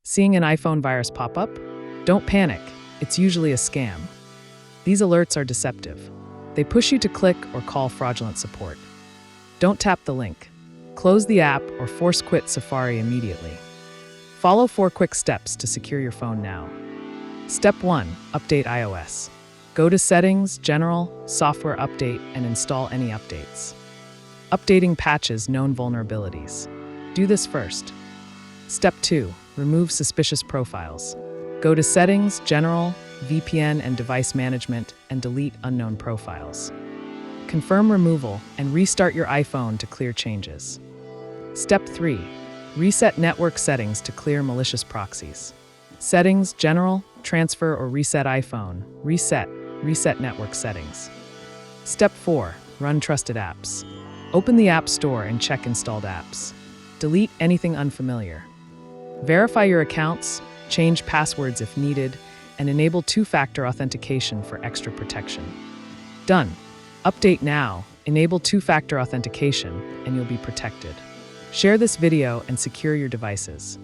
Seeing an iPhone virus pop up? Don't panic, it's usually a scam. These alerts are deceptive. They push you to click or call fraudulent support. Don't tap the link. Close the app or force quit Safari immediately. Follow 4 quick steps to secure your phone now. Step 1. Update iOS. Go to Settings, General, Software Update, and install any updates. Updating patches known vulnerabilities. Do this first. Step 2. Remove suspicious profiles. Go to Settings, General, VPN, and Device Management, and delete unknown profiles. Confirm removal and restart your iPhone to clear changes. Step 3. Reset network settings to clear malicious proxies. Settings, General, Transfer or Reset iPhone. Reset network settings. Step 4. Run trusted apps. Open the App Store and check installed apps. Delete anything unfamiliar. Verify your accounts, change passwords if needed, and enable 2-factor authentication for extra protection. Done. Update now, enable 2-factor authentication, and you'll be protected. Share this video and secure your devices.